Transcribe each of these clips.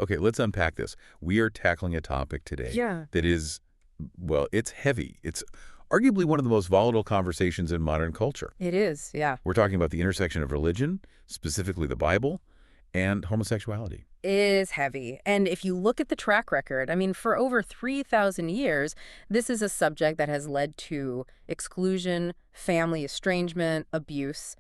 Okay, let's unpack this. We are tackling a topic today Yeah. that is, well, it's heavy. It's arguably one of the most volatile conversations in modern culture. It is, yeah. We're talking about the intersection of religion, specifically the Bible, and homosexuality. It is heavy. And if you look at the track record, I mean, for over 3,000 years, this is a subject that has led to exclusion, family estrangement, abuse,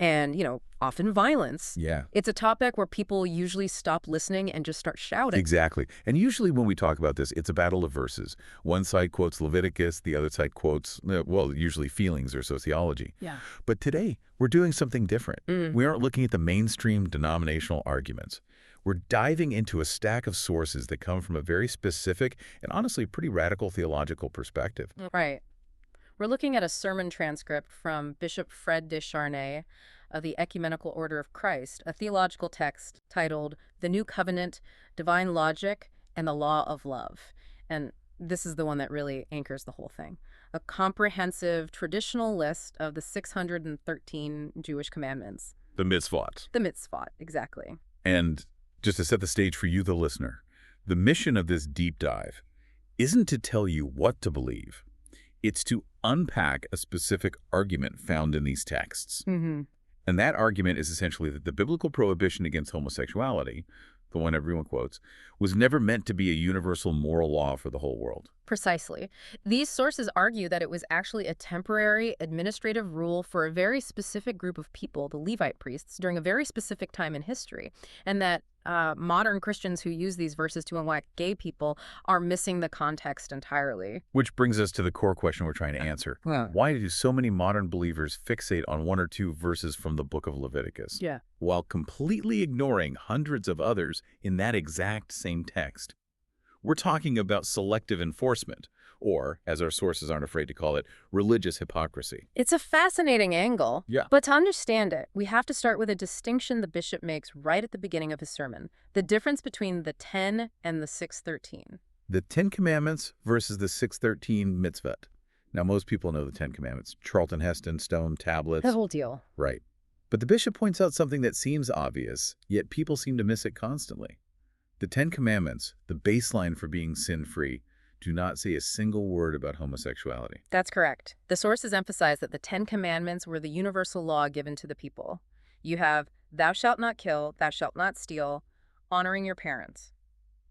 and, often violence. Yeah. It's a topic where people usually stop listening and just start shouting. Exactly. And usually when we talk about this, it's a battle of verses. One side quotes Leviticus, the other side quotes, well, usually feelings or sociology. Yeah. But today, we're doing something different. Mm. We aren't looking at the mainstream denominational arguments. We're diving into a stack of sources that come from a very specific and honestly pretty radical theological perspective. Right. We're looking at a sermon transcript from Bishop Fred de Charnay of the Ecumenical Order of Christ, a theological text titled The New Covenant, Divine Logic, and the Law of Love. And this is the one that really anchors the whole thing. A comprehensive traditional list of the 613 Jewish commandments. The mitzvot. The mitzvot, exactly. And just to set the stage for you, the listener, the mission of this deep dive isn't to tell you what to believe. It's to unpack a specific argument found in these texts. Mm-hmm. And that argument is essentially that the biblical prohibition against homosexuality, the one everyone quotes, was never meant to be a universal moral law for the whole world. Precisely. These sources argue that it was actually a temporary administrative rule for a very specific group of people, the Levite priests, during a very specific time in history, and that modern Christians who use these verses to unlike gay people are missing the context entirely. Which brings us to the core question we're trying to answer. Yeah. Why do so many modern believers fixate on one or two verses from the book of Leviticus, Yeah. while completely ignoring hundreds of others in that exact same text? We're talking about selective enforcement, or, as our sources aren't afraid to call it, religious hypocrisy. It's a fascinating angle. Yeah. But to understand it, we have to start with a distinction the bishop makes right at the beginning of his sermon, the difference between the 10 and the 613. The 10 Commandments versus the 613 mitzvot. Now, most people know the 10 Commandments. Charlton Heston, stone tablets. The whole deal. Right. But the bishop points out something that seems obvious, yet people seem to miss it constantly. The 10 Commandments, the baseline for being sin-free, do not say a single word about homosexuality. That's correct. The sources emphasize that the 10 Commandments were the universal law given to the people. You have, thou shalt not kill, thou shalt not steal, honoring your parents.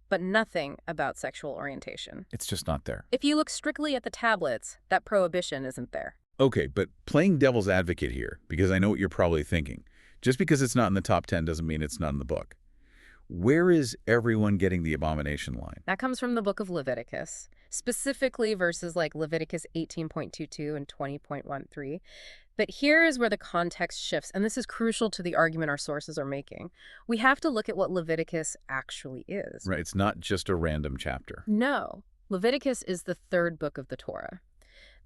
But nothing about sexual orientation. It's just not there. If you look strictly at the tablets, that prohibition isn't there. Okay, but playing devil's advocate here, because I know what you're probably thinking. Just because it's not in the top 10 doesn't mean it's not in the book. Where is everyone getting the abomination line? That comes from the book of Leviticus, specifically verses like Leviticus 18.22 and 20.13. But here is where the context shifts, and this is crucial to the argument our sources are making. We have to look at what Leviticus actually is. Right, it's not just a random chapter. No, Leviticus is the third book of the Torah.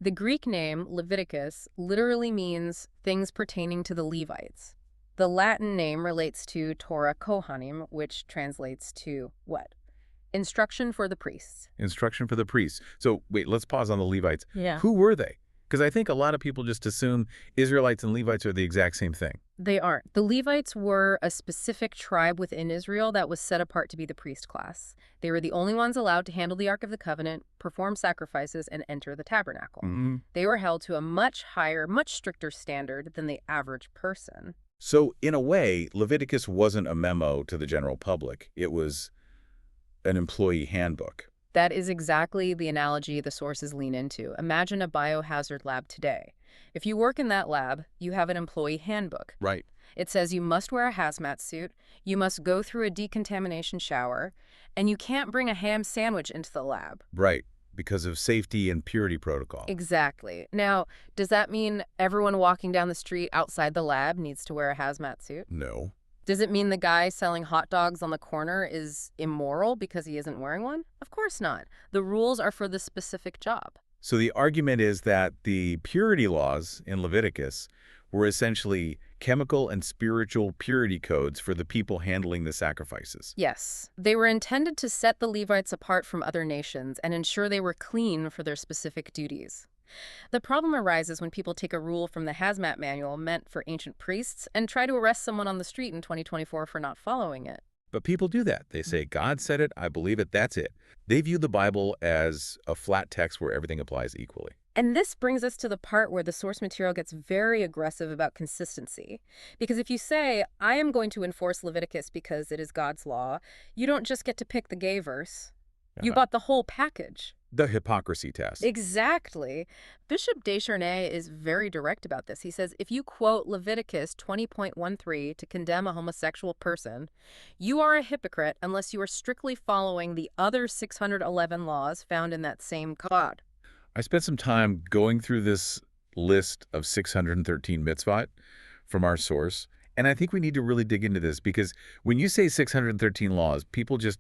The Greek name Leviticus literally means things pertaining to the Levites. The Latin name relates to Torah Kohanim, which translates to what? Instruction for the priests. Instruction for the priests. So wait, let's pause on the Levites. Yeah. Who were they? Because I think a lot of people just assume Israelites and Levites are the exact same thing. They aren't. The Levites were a specific tribe within Israel that was set apart to be the priest class. They were the only ones allowed to handle the Ark of the Covenant, perform sacrifices, and enter the tabernacle. Mm-hmm. They were held to a much higher, much stricter standard than the average person. So in a way, Leviticus wasn't a memo to the general public. It was an employee handbook. That is exactly the analogy the sources lean into. Imagine a biohazard lab today. If you work in that lab, you have an employee handbook. Right. It says you must wear a hazmat suit, you must go through a decontamination shower, and you can't bring a ham sandwich into the lab. Right. Because of safety and purity protocol. Exactly. Now, does that mean everyone walking down the street outside the lab needs to wear a hazmat suit? No. Does it mean the guy selling hot dogs on the corner is immoral because he isn't wearing one? Of course not. The rules are for the specific job. So the argument is that the purity laws in Leviticus were essentially chemical and spiritual purity codes for the people handling the sacrifices. Yes. They were intended to set the Levites apart from other nations and ensure they were clean for their specific duties. The problem arises when people take a rule from the hazmat manual meant for ancient priests and try to arrest someone on the street in 2024 for not following it. But people do that. They say, God said it, I believe it, that's it. They view the Bible as a flat text where everything applies equally. And this brings us to the part where the source material gets very aggressive about consistency. Because if you say, I am going to enforce Leviticus because it is God's law, you don't just get to pick the gay verse. You bought the whole package. The hypocrisy test. Exactly. Bishop Descharnay is very direct about this. He says, if you quote Leviticus 20.13 to condemn a homosexual person, you are a hypocrite unless you are strictly following the other 611 laws found in that same code. I spent some time going through this list of 613 mitzvot from our source, and I think we need to really dig into this because when you say 613 laws, people just,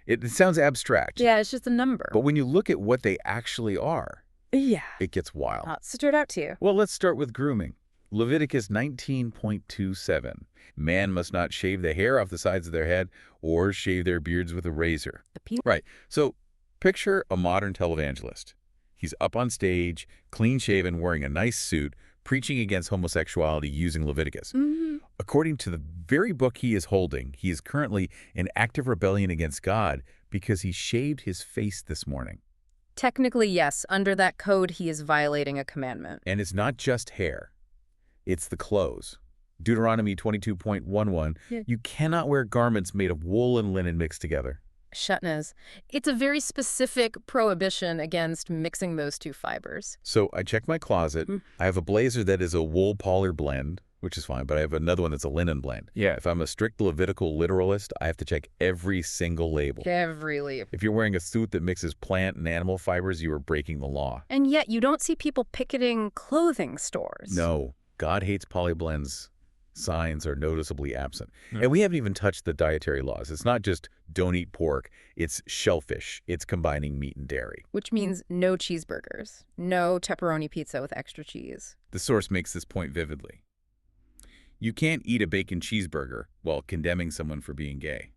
it sounds abstract. Yeah, it's just a number. But when you look at what they actually are, it gets wild. I'll start out to you. Well, let's start with grooming. Leviticus 19.27. Man must not shave the hair off the sides of their head or shave their beards with a razor. Right. So picture a modern televangelist. He's up on stage, clean-shaven, wearing a nice suit, preaching against homosexuality using Leviticus. According to the very book he is holding, he is currently in active rebellion against God because he shaved his face this morning. Technically, yes. Under that code, he is violating a commandment. And it's not just hair. It's the clothes. Deuteronomy 22.11, you cannot wear garments made of wool and linen mixed together. Shetnez. It's a very specific prohibition against mixing those two fibers. So I checked my closet. I have a blazer that is a wool-polyester blend, which is fine, but I have another one that's a linen blend. Yeah. If I'm a strict Levitical literalist, I have to check every single label. Every label. If you're wearing a suit that mixes plant and animal fibers, you are breaking the law. And yet you don't see people picketing clothing stores. No. God hates polyblends. Signs are noticeably absent. And we haven't even touched the dietary laws. It's not just don't eat pork. It's shellfish. It's combining meat and dairy. Which means no cheeseburgers. No pepperoni pizza with extra cheese. The source makes this point vividly. You can't eat a bacon cheeseburger while condemning someone for being gay.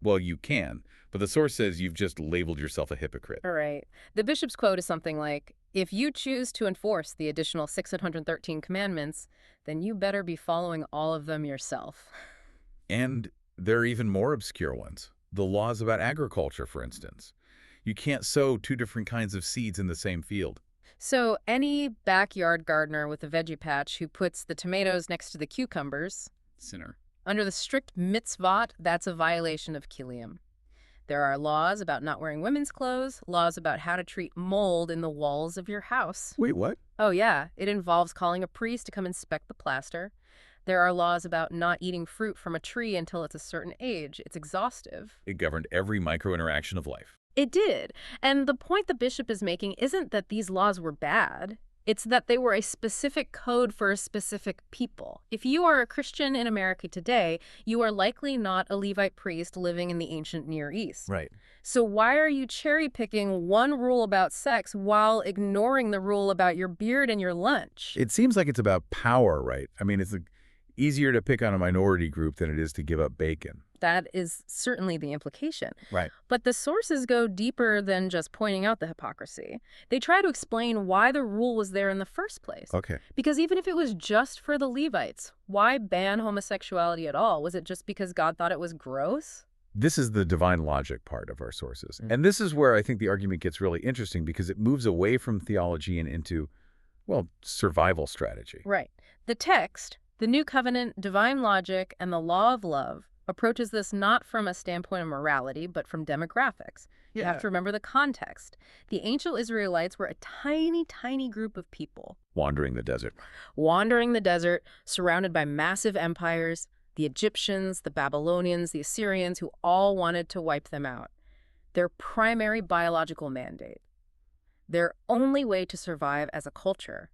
Well, you can, but the source says you've just labeled yourself a hypocrite. All right. The bishop's quote is something like, if you choose to enforce the additional 613 commandments, then you better be following all of them yourself. And there are even more obscure ones. The laws about agriculture, for instance. You can't sow two different kinds of seeds in the same field. So any backyard gardener with a veggie patch who puts the tomatoes next to the cucumbers, Sinner. Under the strict mitzvot, that's a violation of Kilium. There are laws about not wearing women's clothes, laws about how to treat mold in the walls of your house. Wait, what? Oh, yeah. It involves calling a priest to come inspect the plaster. There are laws about not eating fruit from a tree until it's a certain age. It's exhaustive. It governed every micro-interaction of life. It did. And the point the bishop is making isn't that these laws were bad. It's that they were a specific code for a specific people. If you are a Christian in America today, you are likely not a Levite priest living in the ancient Near East. Right. So why are you cherry-picking one rule about sex while ignoring the rule about your beard and your lunch? It seems like it's about power, right? I mean, it's easier to pick on a minority group than it is to give up bacon. That is certainly the implication. Right. But the sources go deeper than just pointing out the hypocrisy. They try to explain why the rule was there in the first place. Okay. Because even if it was just for the Levites, why ban homosexuality at all? Was it just because God thought it was gross? This is the divine logic part of our sources. And this is where I think the argument gets really interesting because it moves away from theology and into, well, survival strategy. Right. The text, the New Covenant, divine logic, and the law of love approaches this not from a standpoint of morality, but from demographics. You have to remember the context. The ancient Israelites were a tiny, tiny group of people. Wandering the desert. Wandering the desert, surrounded by massive empires, the Egyptians, the Babylonians, the Assyrians, who all wanted to wipe them out. Their primary biological mandate, their only way to survive as a culture,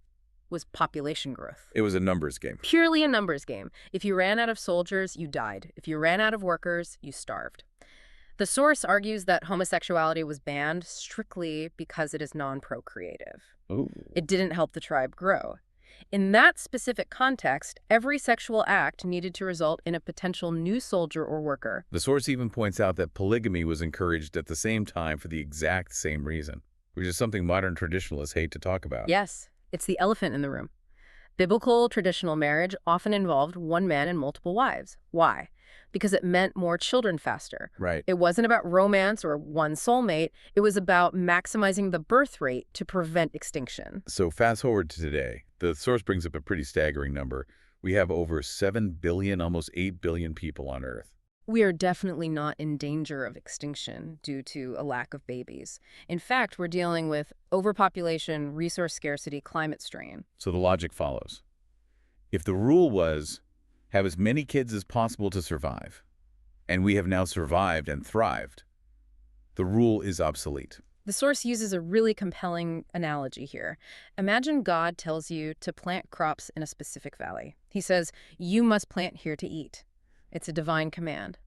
was population growth. It was a numbers game. Purely a numbers game. If you ran out of soldiers, you died. If you ran out of workers, you starved. The source argues that homosexuality was banned strictly because it is non-procreative. Ooh. It didn't help the tribe grow. In that specific context, every sexual act needed to result in a potential new soldier or worker. The source even points out that polygamy was encouraged at the same time for the exact same reason, which is something modern traditionalists hate to talk about. Yes. It's the elephant in the room. Biblical traditional marriage often involved one man and multiple wives. Why? because it meant more children faster. Right. It wasn't about romance or one soulmate. It was about maximizing the birth rate to prevent extinction. So fast forward to today. The source brings up a pretty staggering number. We have over 7 billion, almost 8 billion people on Earth. We are definitely not in danger of extinction due to a lack of babies. In fact, we're dealing with overpopulation, resource scarcity, climate strain. So the logic follows. If the rule was, have as many kids as possible to survive, and we have now survived and thrived, the rule is obsolete. The source uses a really compelling analogy here. Imagine God tells you to plant crops in a specific valley. He says, you must plant here to eat. It's a divine command.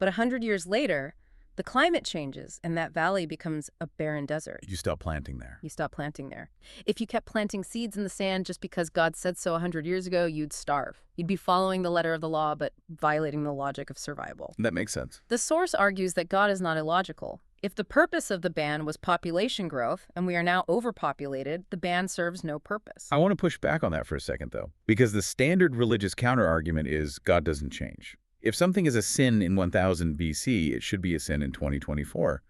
But 100 years later, the climate changes and that valley becomes a barren desert. You stop planting there. You stop planting there. If you kept planting seeds in the sand just because God said so 100 years ago, you'd starve. You'd be following the letter of the law, but violating the logic of survival. That makes sense. The source argues that God is not illogical. If the purpose of the ban was population growth, and we are now overpopulated, the ban serves no purpose. I want to push back on that for a second, though, because the standard religious counterargument is God doesn't change. If something is a sin in 1000 BC, it should be a sin in 2024.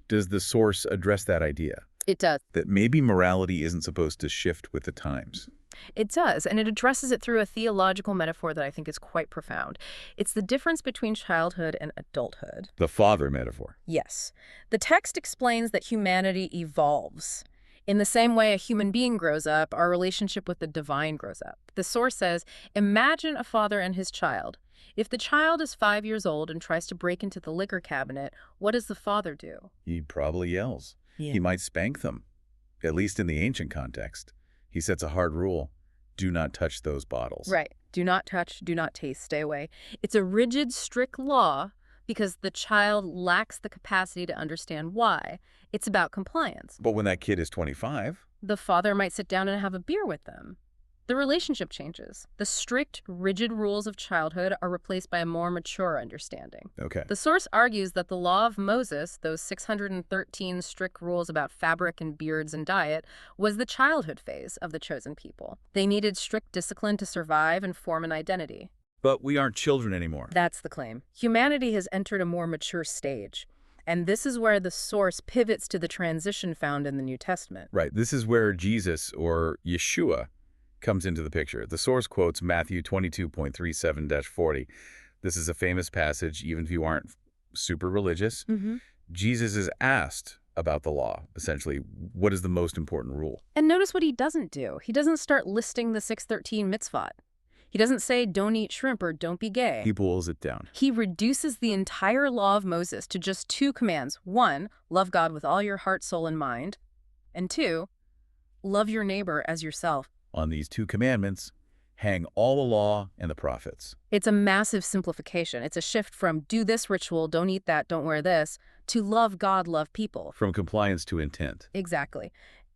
Does the source address that idea? It does. That maybe morality isn't supposed to shift with the times? It does, and it addresses it through a theological metaphor that I think is quite profound. It's the difference between childhood and adulthood. The father metaphor. Yes. The text explains that humanity evolves. In the same way a human being grows up, our relationship with the divine grows up. The source says, imagine a father and his child. If the child is 5 years old and tries to break into the liquor cabinet, what does the father do? He probably yells. Yeah. He might spank them, at least in the ancient context. He sets a hard rule. Do not touch those bottles. Right. Do not touch, do not taste, stay away. It's a rigid, strict law because the child lacks the capacity to understand why. It's about compliance. But when that kid is 25... The father might sit down and have a beer with them. The relationship changes. The strict, rigid rules of childhood are replaced by a more mature understanding. Okay. The source argues that the law of Moses, those 613 strict rules about fabric and beards and diet, was the childhood phase of the chosen people. They needed strict discipline to survive and form an identity. But we aren't children anymore. That's the claim. Humanity has entered a more mature stage. And this is where the source pivots to the transition found in the New Testament. Right. This is where Jesus, or Yeshua, comes into the picture. The source quotes Matthew 22.37-40. This is a famous passage, even if you aren't super religious. Jesus is asked about the law, essentially. What is the most important rule? And notice what he doesn't do. He doesn't start listing the 613 mitzvot. He doesn't say, don't eat shrimp or don't be gay. He boils it down. He reduces the entire law of Moses to just 2 commands. 1, love God with all your heart, soul, and mind. And 2, love your neighbor as yourself. On these 2 commandments hang all the law and the prophets. It's a massive simplification. It's a shift from do this ritual, don't eat that, don't wear this, to love God, love people. From compliance to intent. Exactly.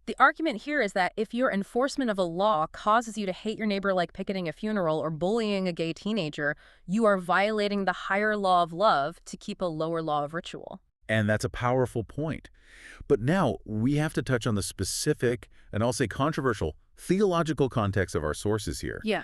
The argument here is that if your enforcement of a law causes you to hate your neighbor like picketing a funeral or bullying a gay teenager, you are violating the higher law of love to keep a lower law of ritual. And that's a powerful point. But now we have to touch on the specific, and I'll say controversial, theological context of our sources here. Yeah.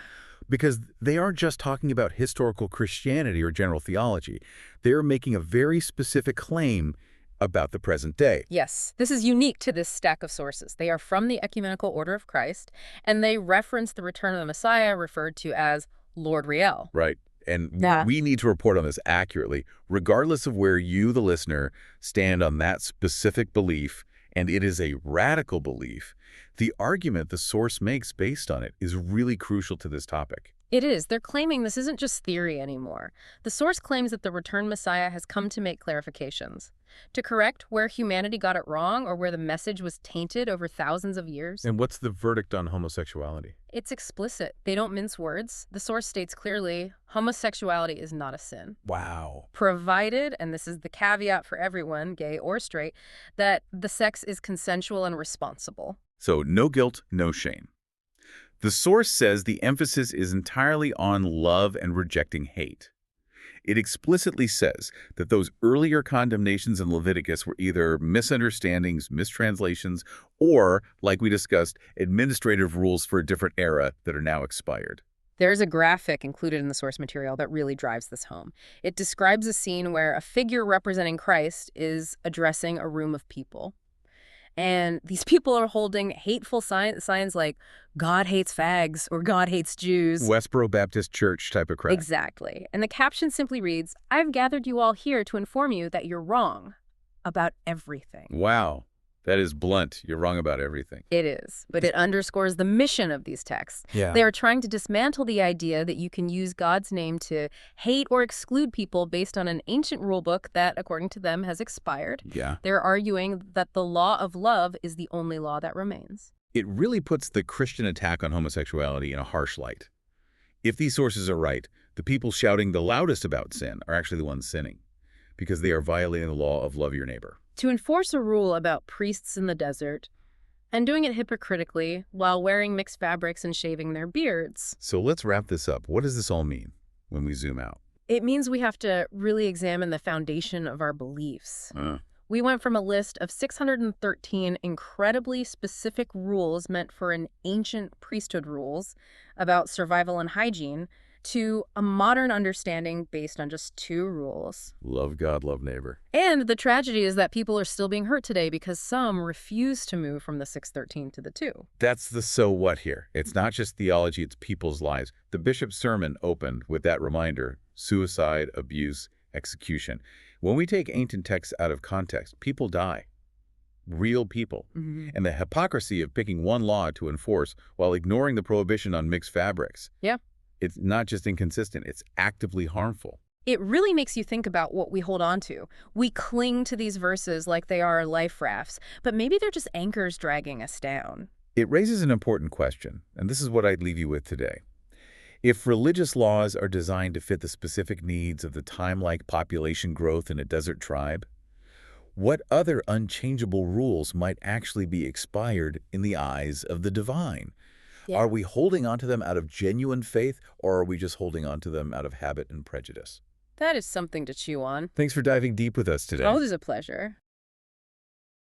Because they aren't just talking about historical Christianity or general theology. They're making a very specific claim about the present day. Yes, this is unique to this stack of sources. They are from the Ecumenical Order of Christ, and they reference the return of the Messiah, referred to as Lord Riel. Right. And Yeah. we need to report on this accurately, regardless of where you, the listener, stand on that specific belief, and it is a radical belief. The argument the source makes based on it is really crucial to this topic. It is. They're claiming this isn't just theory anymore. The source claims that the returned Messiah has come to make clarifications, to correct where humanity got it wrong or where the message was tainted over thousands of years. And what's the verdict on homosexuality? It's explicit. They don't mince words. The source states clearly, homosexuality is not a sin. Wow. Provided, and this is the caveat for everyone, gay or straight, that the sex is consensual and responsible. So no guilt, no shame. The source says the emphasis is entirely on love and rejecting hate. It explicitly says that those earlier condemnations in Leviticus were either misunderstandings, mistranslations, or, like we discussed, administrative rules for a different era that are now expired. There's a graphic included in the source material that really drives this home. It describes a scene where a figure representing Christ is addressing a room of people. And these people are holding hateful signs like, God hates fags or God hates Jews. Westboro Baptist Church type of crap. Exactly. And the caption simply reads, I've gathered you all here to inform you that you're wrong about everything. Wow. That is blunt. You're wrong about everything. It is, but it underscores the mission of these texts. Yeah. They are trying to dismantle the idea that you can use God's name to hate or exclude people based on an ancient rulebook that, according to them, has expired. Yeah. They're arguing that the law of love is the only law that remains. It really puts the Christian attack on homosexuality in a harsh light. If these sources are right, the people shouting the loudest about sin are actually the ones sinning, because they are violating the law of love your neighbor. To enforce a rule about priests in the desert, and doing it hypocritically while wearing mixed fabrics and shaving their beards. So let's wrap this up. What does this all mean when we zoom out? It means we have to really examine the foundation of our beliefs. We went from a list of 613 incredibly specific rules meant for an ancient priesthood rules about survival and hygiene to a modern understanding based on just 2 rules. Love God, love neighbor. And the tragedy is that people are still being hurt today because some refuse to move from the 613 to the 2. That's the so what here. It's not just theology, it's people's lives. The bishop's sermon opened with that reminder: suicide, abuse, execution. When we take ancient texts out of context, people die. Real people. And the hypocrisy of picking one law to enforce while ignoring the prohibition on mixed fabrics. Yeah. It's not just inconsistent, it's actively harmful. It really makes you think about what we hold on to. We cling to these verses like they are life rafts, but maybe they're just anchors dragging us down. It raises an important question, and this is what I'd leave you with today. If religious laws are designed to fit the specific needs of the time-like population growth in a desert tribe, what other unchangeable rules might actually be expired in the eyes of the divine? Yeah. Are we holding on to them out of genuine faith, or are we just holding on to them out of habit and prejudice? That is something to chew on. Thanks for diving deep with us today. Always a pleasure.